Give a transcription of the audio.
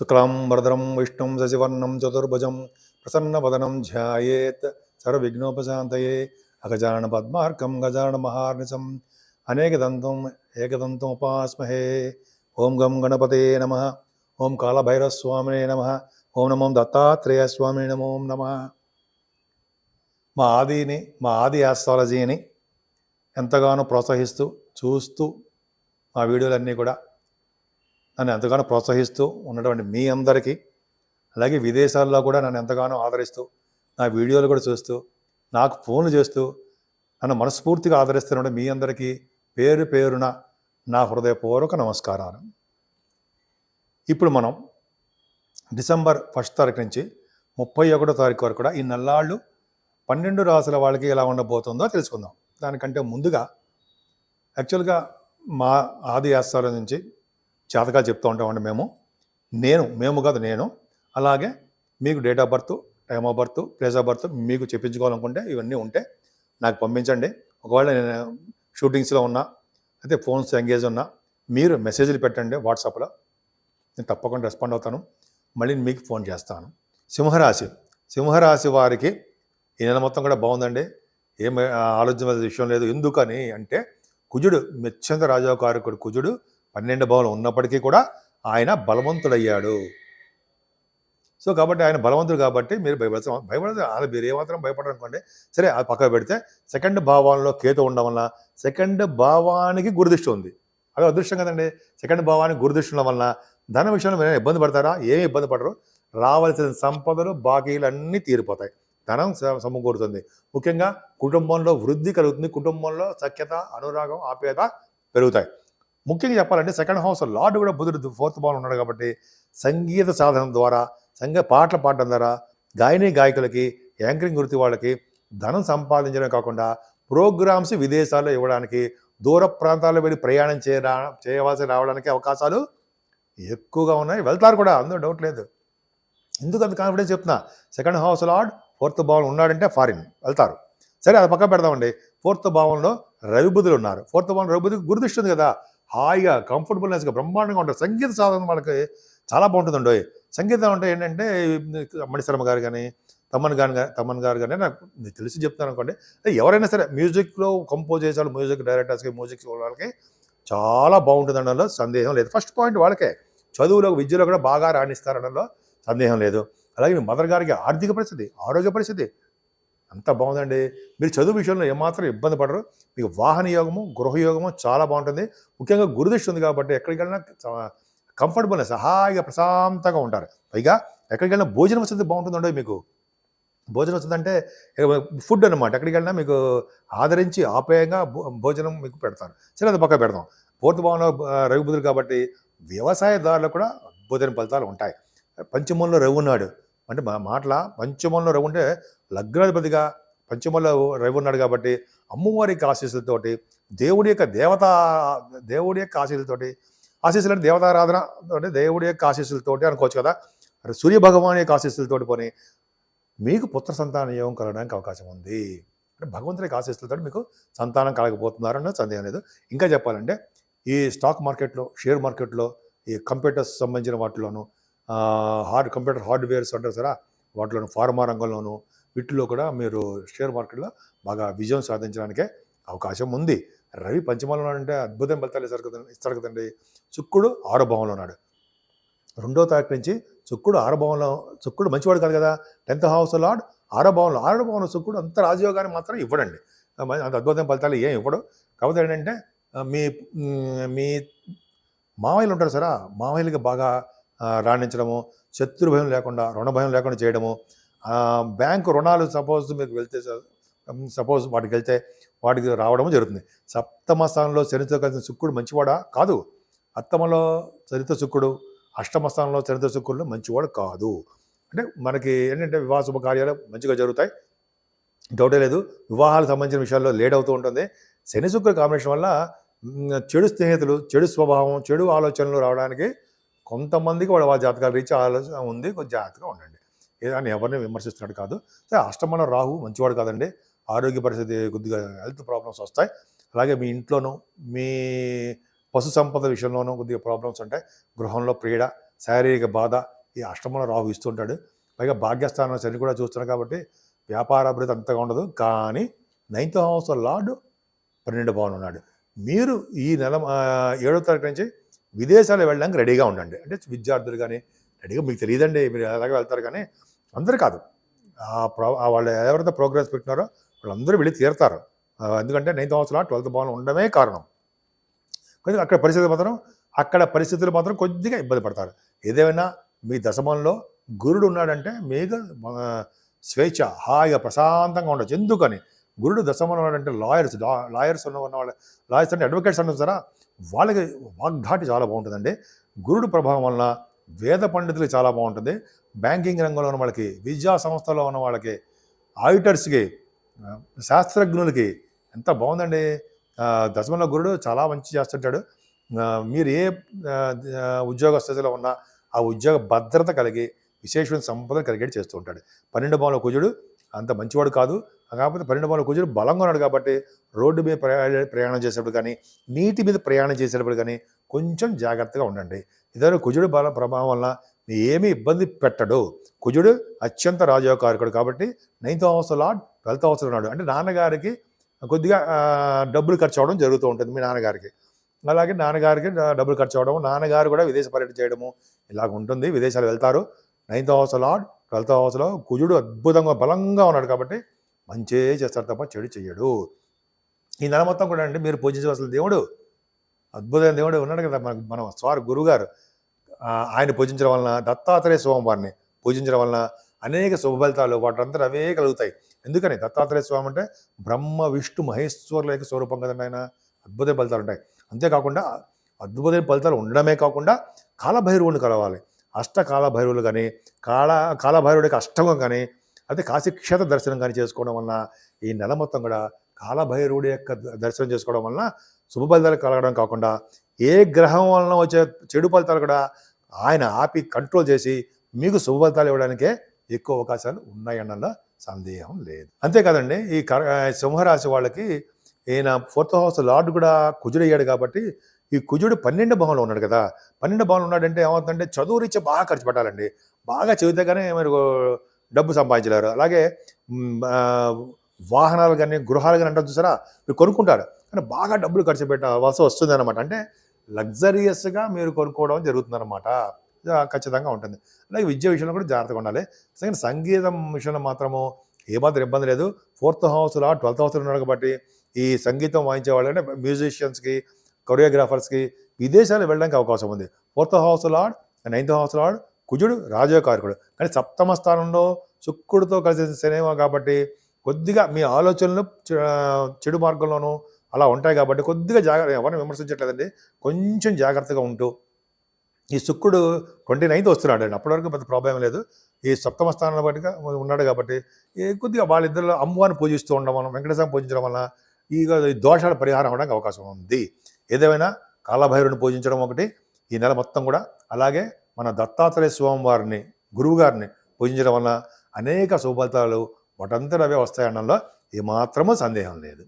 శుక్లాం వరదరం విష్ణుం శశివర్ణం చతుర్భుజం ప్రసన్నవదనం ధ్యాయేత్ సర్వవిఘ్నోపశాంతయే అగజానన పద్మార్కం గజానన మహార్నిశం అనేకదంతం ఏకదంతం ఉపాస్మహే. ఓం గం గణపతే నమః. ఓం కాళభైరవస్వామినే నమః. ఓం నమో దత్తాత్రేయ స్వామినే నమో నమః. మా ఆది ఆస్ట్రాలజీని ఎంతగానో ప్రోత్సహిస్తూ చూస్తూ మా వీడియోలన్నీ కూడా నన్ను ఎంతగానో ప్రోత్సహిస్తూ ఉన్నటువంటి మీ అందరికీ, అలాగే విదేశాల్లో కూడా నన్ను ఎంతగానో ఆదరిస్తూ నా వీడియోలు కూడా చూస్తూ నాకు ఫోన్లు చేస్తూ నన్ను మనస్ఫూర్తిగా ఆదరిస్తున్న మీ అందరికీ పేరు పేరున నా హృదయపూర్వక నమస్కారాలు. ఇప్పుడు మనం డిసెంబర్ 1 తారీఖు నుంచి 31వ తారీఖు వరకు కూడా ఈ నెల్లాళ్ళు 12 రాసుల వాళ్ళకి ఎలా ఉండబోతుందో తెలుసుకుందాం. దానికంటే ముందుగా యాక్చువల్గా మా ఆది ఆస్ట్రాలజీ నుంచి జాతకాలు చెప్తూ ఉంటామండి నేను అలాగే మీకు date of birth, time of birth, place of birth మీకు చెప్పించుకోవాలనుకుంటే ఇవన్నీ ఉంటే నాకు పంపించండి. ఒకవేళ నేను షూటింగ్స్లో ఉన్నా అయితే ఫోన్స్ ఎంగేజ్ ఉన్నా మీరు మెసేజ్లు పెట్టండి వాట్సాప్లో, నేను తప్పకుండా రెస్పాండ్ అవుతాను. మళ్ళీ మీకు ఫోన్ చేస్తాను. సింహరాశి వారికి ఈ నెల మొత్తం కూడా బాగుందండి. ఏం ఆలోచించాల్సిన విషయం లేదు. ఎందుకని అంటే కుజుడు మెచ్చంత రాజాకారకుడు కుజుడు 12 భావంలో ఉన్నప్పటికీ కూడా ఆయన బలవంతుడయ్యాడు. సో కాబట్టి ఆయన బలవంతుడు కాబట్టి మీరు భయపడదు మీరు ఏమాత్రం భయపడరు అనుకోండి. సరే అది పక్కకు పెడితే సెకండ్ భావంలో కేతు ఉండడం వల్ల సెకండ్ భావానికి గురుదృష్టి ఉంది. అది అదృష్టం కదండి. సెకండ్ భావానికి గురుదృష్టి ఉండడం వల్ల ధన విషయంలో మీరు ఇబ్బంది పడతారా? ఏమి ఇబ్బంది పడరు. రావాల్సిన సంపదలు బాకీలు అన్నీ తీరిపోతాయి. ధనం సమకూరుతుంది. ముఖ్యంగా కుటుంబంలో వృద్ధి కలుగుతుంది. కుటుంబంలో సఖ్యత, అనురాగం, ఆప్యాయత పెరుగుతాయి. ముఖ్యంగా చెప్పాలంటే సెకండ్ హౌస్ లార్డ్ కూడా బుధుడు 4th భావంలో ఉన్నాడు కాబట్టి సంగీత సాధన ద్వారా, పాటలు పాడడం ద్వారా గాయకులకి, యాంకరింగ్ వృత్తి వాళ్ళకి ధనం సంపాదించడం కాకుండా ప్రోగ్రామ్స్ విదేశాల్లో ఇవ్వడానికి, దూర ప్రాంతాల్లో వెళ్ళి ప్రయాణం చేయవలసి రావడానికి అవకాశాలు ఎక్కువగా ఉన్నాయి. వెళ్తారు కూడా, అందులో డౌట్ లేదు. ఎందుకు అంత కాన్ఫిడెన్స్ చెప్తున్నా? సెకండ్ హౌస్ లార్డ్ 4th భావంలో ఉన్నాడంటే ఫారిన్ వెళ్తారు. సరే అది పక్క పెడదామండి. 4th భావంలో రవి బుధులు ఉన్నారు. 4th భావంలో రవి బుధుడికి గురుదృష్టి ఉంది కదా, హాయిగా కంఫర్టబుల్నెస్గా బ్రహ్మాండంగా ఉంటుంది. సంగీత సాధన వాళ్ళకి చాలా బాగుంటుందండి. సంగీతం అంటే ఏంటంటే మణిశర్మ గారు కానీ, తమన్ గారు కానీ నాకు తెలిసి చెప్తాను అనుకోండి. ఎవరైనా సరే మ్యూజిక్లో కంపోజ్ చేసే వాళ్ళు, మ్యూజిక్ డైరెక్టర్స్కి, మ్యూజిక్ వాళ్ళకి చాలా బాగుంటుంది అనడంలో సందేహం లేదు. ఫస్ట్ పాయింట్ వాళ్ళకే. చదువులో, విద్యలో కూడా బాగా రాణిస్తారనడంలో సందేహం లేదు. అలాగే మీ మదర్ గారికి ఆర్థిక పరిస్థితి, ఆరోగ్య పరిస్థితి అంతా బాగుందండి. మీరు చదువు విషయంలో ఏమాత్రం ఇబ్బంది పడరు. మీకు వాహన యోగము, గృహయోగము చాలా బాగుంటుంది. ముఖ్యంగా గురుదృష్టి ఉంది కాబట్టి ఎక్కడికి వెళ్ళినా కంఫర్టబుల్నెస్, హాయిగా ప్రశాంతంగా ఉంటారు. పైగా ఎక్కడికి వెళ్ళినా భోజనం వసతి బాగుంటుందండి. మీకు భోజనం వసతి అంటే ఫుడ్ అనమాట. ఎక్కడికి వెళ్ళినా మీకు ఆదరించి ఆప్యాయంగా భోజనం మీకు పెడతారు. సరే అది పక్క పెడదాం. 4th భావంలో రవి బుధుడు కాబట్టి వ్యవసాయదారులకు కూడా అద్భుతమైన ఫలితాలు ఉంటాయి. పంచమంలో రవి ఉన్నాడు అంటే పంచమంలో రవి ఉంటే లగ్నాధిపతిగా పంచమంలో రవి ఉన్నాడు కాబట్టి అమ్మవారికి ఆశీస్సులతోటి, దేవుడి యొక్క ఆశీస్సులు అంటే దేవతారాధన అంటే దేవుడి యొక్క ఆశీస్సులతోటి అనుకోవచ్చు కదా. సూర్య భగవాన్ యొక్క ఆశీస్సులతోటి పోనీ మీకు పుత్ర సంతాన యోగం కలగడానికి అవకాశం ఉంది. అంటే భగవంతుడి యొక్క ఆశీస్సులతో మీకు సంతానం కలగబోతున్నారన్న సందేహం లేదు. ఇంకా చెప్పాలంటే ఈ స్టాక్ మార్కెట్లో, షేర్ మార్కెట్లో, ఈ కంప్యూటర్స్ సంబంధించిన వాటిలోనూ, కంప్యూటర్ హార్డ్వేర్స్ అంటారు సరే వాటిలోను, ఫార్మా రంగంలోనూ వీటిలో కూడా మీరు షేర్ మార్కెట్లో బాగా విజయం సాధించడానికే అవకాశం ఉంది. రవి పంచమంలో ఉన్నాడంటే అద్భుతం ఫలితాలు ఇస్తారు కదండి. శుక్రుడు 6వ భావంలో ఉన్నాడు. 2వ తారీఖు నుంచి శుక్రుడు 6వ భావంలో, శుక్రుడు మంచివాడు కాదు కదా. 10th హౌస్ లార్డ్ 6వ భావంలో శుక్రుడు అంత రాజయోగాన్ని మాత్రం ఇవ్వడండి. అంత అద్భుతమైన ఫలితాలు ఏం ఇవ్వడు. కాకపోతే ఏంటంటే మీ మామయ్యలు ఉంటారు సరే, మామయ్యలకి బాగా రాణించడము, శత్రు భయం లేకుండా, రుణ భయం లేకుండా చేయడము, బ్యాంకు రుణాలు సపోజ్ వాటికి వెళ్తే వాటికి రావడము జరుగుతుంది. 7వ స్థానంలో శనితో కలిసిన శుక్రుడు మంచివాడా? కాదు. 7మలో చరిత్ర శుక్రుడు, 8వ స్థానంలో చరిత్ర శుక్రుడు మంచివాడు కాదు. అంటే మనకి ఏంటంటే వివాహ శుభకార్యాలు మంచిగా జరుగుతాయి, డౌటే లేదు. వివాహాలకు సంబంధించిన విషయాల్లో లేట్ అవుతూ ఉంటుంది. శని శుక్ర కాంబినేషన్ వల్ల చెడు స్నేహితులు, చెడు స్వభావం, చెడు ఆలోచనలు రావడానికి కొంతమందికి వాళ్ళ జాతకాలు రీచ్ ఆలోచన ఉంది. కొంచెం జాగ్రత్తగా ఉండండి. ఏదైనా ఎవరిని విమర్శిస్తున్నట్టు కాదు. సరే 8మలో రాహు మంచివాడు కాదండి. ఆరోగ్య పరిస్థితి కొద్దిగా హెల్త్ ప్రాబ్లమ్స్ వస్తాయి. అలాగే మీ ఇంట్లోనూ, మీ పశు సంపద విషయంలోనూ కొద్దిగా ప్రాబ్లమ్స్ ఉంటాయి. గృహంలో పీడ, శారీరక బాధ ఈ అష్టమంలో రాహు ఇస్తుంటాడు. పైగా భాగ్యస్థానం శని కూడా చూస్తున్నాడు కాబట్టి వ్యాపార అభివృద్ధి అంతగా ఉండదు. కానీ 9th హౌస్ లార్డ్ 12 భావంలో ఉన్నాడు. మీరు ఈ నెల 7వ తారీఖు నుంచి విదేశాలు వెళ్ళడానికి రెడీగా ఉండండి. అంటే విద్యార్థులు కానీ రెడీగా, మీకు తెలియదండి మీరు ఎలాగ వెళ్తారు, కానీ అందరూ కాదు, వాళ్ళు ఎవరైతే ప్రోగ్రెస్ పెట్టినారో వాళ్ళందరూ వెళ్ళి తీరుతారు. ఎందుకంటే 9th హౌస్ లార్డ్ 12th భావంలో ఉండడమే కారణం. కొద్దిగా అక్కడ పరిస్థితులు మాత్రం కొద్దిగా ఇబ్బంది పడతారు. ఏదేమైనా మీ దశమంలో గురుడు ఉన్నాడంటే మీకు స్వేచ్ఛ, హాయిగా ప్రశాంతంగా ఉండొచ్చు. ఎందుకని గురుడు దశమంలో ఉన్నాడంటే లాయర్స్ ఉన్న వాళ్ళ లాయర్స్ అంటే అడ్వకేట్స్ అన్నారు సరే, వాళ్ళకి వాగ్ధాటి చాలా బాగుంటుందండి. గురుడు ప్రభావం వలన వేద పండితులకి చాలా బాగుంటుంది. బ్యాంకింగ్ రంగంలో ఉన్న వాళ్ళకి, విద్యా సంస్థలో ఉన్న వాళ్ళకి, ఆడిటర్స్కి, శాస్త్రజ్ఞులకి ఎంత బాగుందండి. దశమంలో గురుడు చాలా మంచి చేస్తుంటాడు. మీరు ఏ ఉద్యోగ స్థితిలో ఉన్నా ఆ ఉద్యోగ భద్రత కలిగి విశేషమైన సంపద కలిగేది చేస్తూ ఉంటాడు. 12 భావంలో కుజుడు అంత మంచివాడు కాదు. కాకపోతే 12 భావంలో కుజుడు బలంగా ఉన్నాడు కాబట్టి రోడ్డు మీద ప్రయాణం చేసేప్పుడు కానీ, నీటి మీద ప్రయాణం చేసేటప్పుడు కానీ కొంచెం జాగ్రత్తగా ఉండండి. ఇదే కుజుడు ప్రభావం వల్ల ఏమీ ఇబ్బంది పెట్టడు. కుజుడు అత్యంత రాజయోగకారకుడు కాబట్టి 9th హౌస్ లార్డ్ 12th హౌస్లో ఉన్నాడు. అంటే నాన్నగారికి కొద్దిగా డబ్బులు ఖర్చు అవ్వడం జరుగుతూ ఉంటుంది. మీ నాన్నగారికి అలాగే నాన్నగారికి డబ్బులు ఖర్చు అవ్వడం, నాన్నగారు కూడా విదేశ పర్యటన చేయడము ఇలాగ ఉంటుంది. విదేశాలు వెళ్తారు. 9th హౌస్ లార్డ్ 12th హౌస్లో కుజుడు అద్భుతంగా బలంగా ఉన్నాడు కాబట్టి మంచే చేస్తాడు తప్ప చెడు చెయ్యడు. ఈ నెల మొత్తం కూడా అండి మీరు పూజించవలసిన దేవుడు, అద్భుతమైన దేవుడు ఉన్నాడు కదా మన స్వామి గురువుగారు. ఆయన పూజించడం వలన, దత్తాత్రేయ స్వామి వారిని పూజించడం వలన అనేక శుభ ఫలితాలు వాటంతా అవే కలుగుతాయి. ఎందుకని దత్తాత్రేయ స్వామి అంటే బ్రహ్మ విష్ణు మహేశ్వరుల యొక్క స్వరూపం కదండి. ఆయన అద్భుతమైన ఫలితాలు ఉంటాయి. అంతేకాకుండా అద్భుతమైన ఫలితాలు ఉండడమే కాకుండా కాలభైరవుని కలవాలి. అష్టకాలభైరవులు కానీ, కాలభైరవుడికి అష్టంగం కానీ, అయితే కాశీక్షేత్ర దర్శనం కానీ చేసుకోవడం వలన ఈ నెల మొత్తం కూడా కాలభైరవుడి యొక్క దర్శనం చేసుకోవడం వలన శుభ ఫలితాలు కలగడం కాకుండా ఏ గ్రహం వలన వచ్చే చెడు ఫలితాలు కూడా ఆయన ఆపి కంట్రోల్ చేసి మీకు శుభ ఫలితాలు ఇవ్వడానికే ఎక్కువ అవకాశాలు ఉన్నాయన్న సందేహం లేదు. అంతేకాదండి, ఈ సింహరాశి వాళ్ళకి ఈయన 4th హౌస్ లార్డ్ కూడా కుజుడు అయ్యాడు కాబట్టి ఈ కుజుడు 12 భావంలో ఉన్నాడు కదా. 12 భావంలో ఉన్నాడంటే ఏమవుతుందంటే చదువు రీత్యా బాగా ఖర్చు పెట్టాలండి. బాగా చదివితే కానీ మీరు డబ్బు సంపాదించలేరు. అలాగే వాహనాలు కానీ, గృహాలు కానీ అంటారు చూసారా, మీరు కొనుక్కుంటారు కానీ బాగా డబ్బులు ఖర్చు పెట్టవలసి వస్తుంది అనమాట. అంటే లగ్జరియస్గా మీరు కొనుక్కోవడం జరుగుతుందన్నమాట. ఖచ్చితంగా ఉంటుంది. అలాగే విద్య విషయంలో కూడా జాగ్రత్తగా ఉండాలి. సంగీతం విషయంలో మాత్రము ఏమాత్రం ఇబ్బంది లేదు. 4th హౌస్ లార్డ్ 12th హౌస్లో ఉన్నాడు కాబట్టి ఈ సంగీతం వాయించే వాళ్ళు అంటే మ్యూజిషియన్స్కి, కొరియోగ్రాఫర్స్కి విదేశాలు వెళ్ళడానికి అవకాశం ఉంది. 4th house lord 9th house lord కుజుడు రాజయోగకారకుడు, కానీ 7వ స్థానంలో శుక్రుడితో కలిసి శనివా కాబట్టి కొద్దిగా మీ ఆలోచనలు చెడు మార్గంలోనూ అలా ఉంటాయి కాబట్టి కొద్దిగా ఎవరిని విమర్శించట్లేదండి, కొంచెం జాగ్రత్తగా ఉంటూ. ఈ శుక్రుడు 29th వస్తున్నాడు అండి, అప్పటి వరకు పెద్ద ప్రాబ్లం లేదు. ఈ 7వ స్థానంలో బట్టిగా ఉన్నాడు కాబట్టి కొద్దిగా వాళ్ళిద్దరిలో అమ్మవారిని పూజిస్తూ ఉండడం వల్ల, వెంకటేశ్వరం పూజించడం వల్ల ఈ దోషాల పరిహారం అవ్వడానికి అవకాశం ఉంది. ఏదేమైనా కాలభైరుని పూజించడం ఒకటి ఈ నెల మొత్తం కూడా, అలాగే మన దత్తాత్రేయ స్వామి వారిని, గురువు గారిని పూజించడం వల్ల అనేక శుభఫలితాలు వాటంతా అవే వస్తాయనడంలో ఏమాత్రమూ సందేహం లేదు.